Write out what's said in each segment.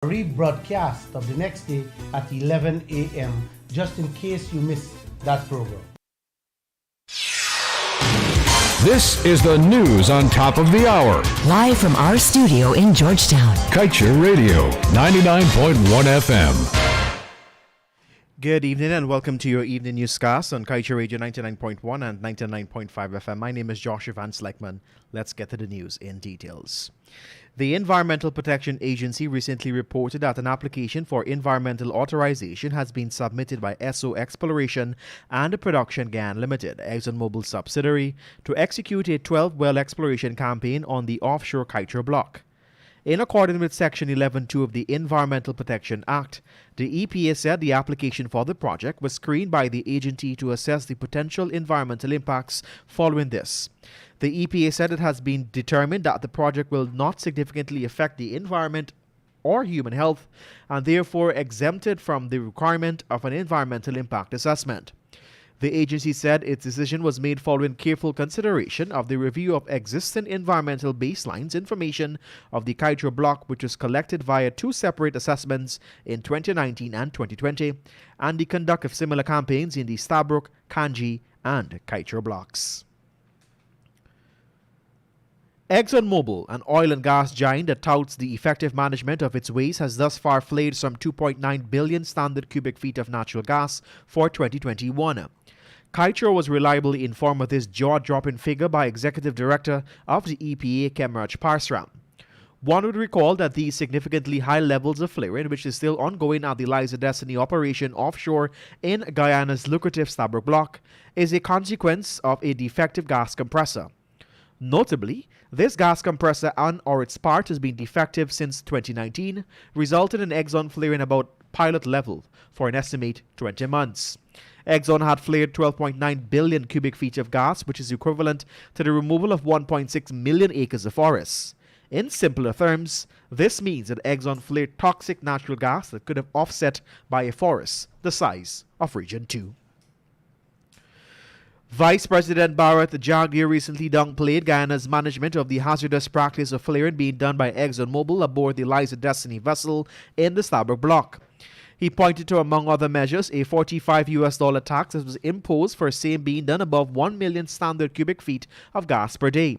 rebroadcast of the next day at 11 a.m. just in case you missed that program. This is the news on top of the hour. Live from our studio in Georgetown. Kaieteur Radio, 99.1 FM. Good evening and welcome to your evening newscast on Kaieteur Radio 99.1 and 99.5 FM. My name is Joshua Van Sleckman. Let's get to the news in details. The Environmental Protection Agency recently reported that an application for environmental authorization has been submitted by SO Exploration and Production Guyana Limited, ExxonMobil subsidiary, to execute a 12-well exploration campaign on the offshore Kaieteur block. In accordance with Section 11.2 of the Environmental Protection Act, the EPA said the application for the project was screened by the agency to assess the potential environmental impacts following this. The EPA said it has been determined that the project will not significantly affect the environment or human health and therefore exempted from the requirement of an environmental impact assessment. The agency said its decision was made following careful consideration of the review of existing environmental baselines information of the Kaieteur block, which was collected via two separate assessments in 2019 and 2020, and the conduct of similar campaigns in the Stabroek, Kanji, and Kaieteur blocks. ExxonMobil, an oil and gas giant that touts the effective management of its waste, has thus far flared some 2.9 billion standard cubic feet of natural gas for 2021. Kaieteur was reliably informed of this jaw-dropping figure by Executive Director of the EPA, Kemarach Parsram. One would recall that these significantly high levels of flaring, which is still ongoing at the Liza Destiny operation offshore in Guyana's lucrative Stabroek block, is a consequence of a defective gas compressor. Notably, this gas compressor and or its part has been defective since 2019, resulting in Exxon flaring about pilot level for an estimate 20 months. Exxon had flared 12.9 billion cubic feet of gas, which is equivalent to the removal of 1.6 million acres of forests. In simpler terms, this means that Exxon flared toxic natural gas that could have offset by a forest the size of Region 2. Vice President Bharat Jagdeo recently downplayed Guyana's management of the hazardous practice of flaring being done by ExxonMobil aboard the Liza Destiny vessel in the Stabroek block. He pointed to, among other measures, a $45 tax that was imposed for same being done above 1 million standard cubic feet of gas per day.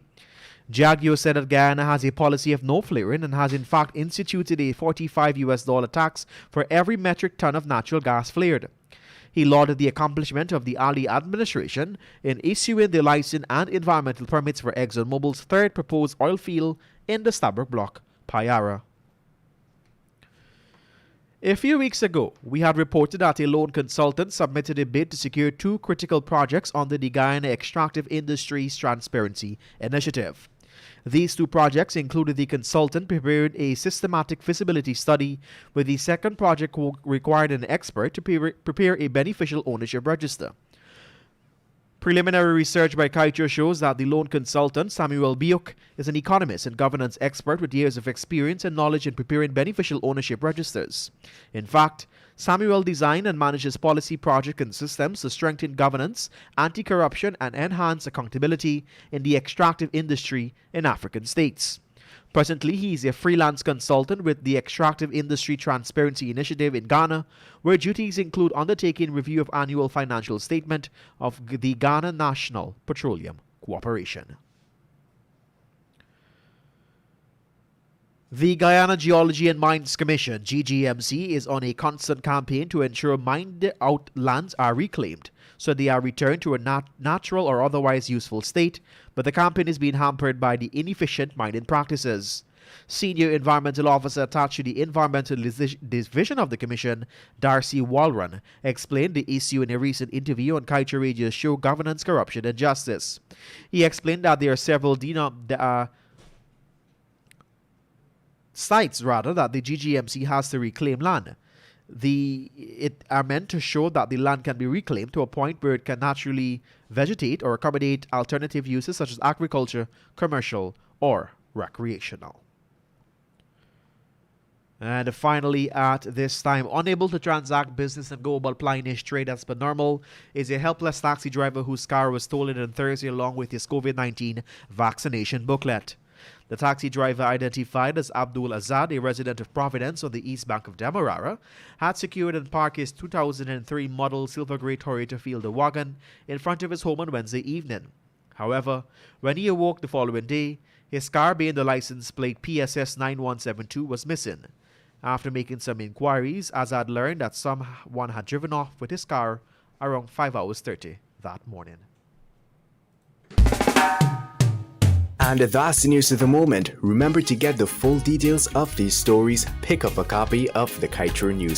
Jagdeo said that Guyana has a policy of no flaring and has in fact instituted a $45 tax for every metric ton of natural gas flared. He lauded the accomplishment of the Ali administration in issuing the license and environmental permits for ExxonMobil's third proposed oil field in the Stabroek block, Payara. A few weeks ago, we had reported that a loan consultant submitted a bid to secure two critical projects under the Guyana Extractive Industries Transparency Initiative. These two projects included the consultant prepared a systematic feasibility study, with the second project required an expert to prepare a beneficial ownership register. Preliminary research by Kaieteur shows that the loan consultant, Samuel Biuk, is an economist and governance expert with years of experience and knowledge in preparing beneficial ownership registers. In fact, Samuel designed and manages policy projects and systems to strengthen governance, anti-corruption, and enhance accountability in the extractive industry in African states. Presently, he is a freelance consultant with the Extractive Industry Transparency Initiative in Ghana, where duties include undertaking review of annual financial statement of the Ghana National Petroleum Corporation. The Guyana Geology and Mines Commission, GGMC, is on a constant campaign to ensure mined-out lands are reclaimed so they are returned to a natural or otherwise useful state, but the campaign is being hampered by the inefficient mining practices. Senior Environmental Officer attached to the Environmental Division of the Commission, Darcy Walron, explained the issue in a recent interview on Kaieteur Radio's show Governance, Corruption and Justice. He explained that there are several sites that the GGMC has to reclaim land. It are meant to show that the land can be reclaimed to a point where it can naturally vegetate or accommodate alternative uses such as agriculture, commercial, or recreational. And finally, at this time, unable to transact business and go about plying his trade as per normal is a helpless taxi driver whose car was stolen on Thursday along with his COVID-19 vaccination booklet. The taxi driver, identified as Abdul Azad, a resident of Providence on the east bank of Demerara, had secured and parked his 2003 model silver grey Toyota Fielder wagon in front of his home on Wednesday evening. However, when he awoke the following day, his car bearing the license plate PSS 9172 was missing. After making some inquiries, Azad learned that someone had driven off with his car around 5 hours 30 that morning. And that's the news of the moment. Remember, to get the full details of these stories, pick up a copy of the Kaieteur Newscast.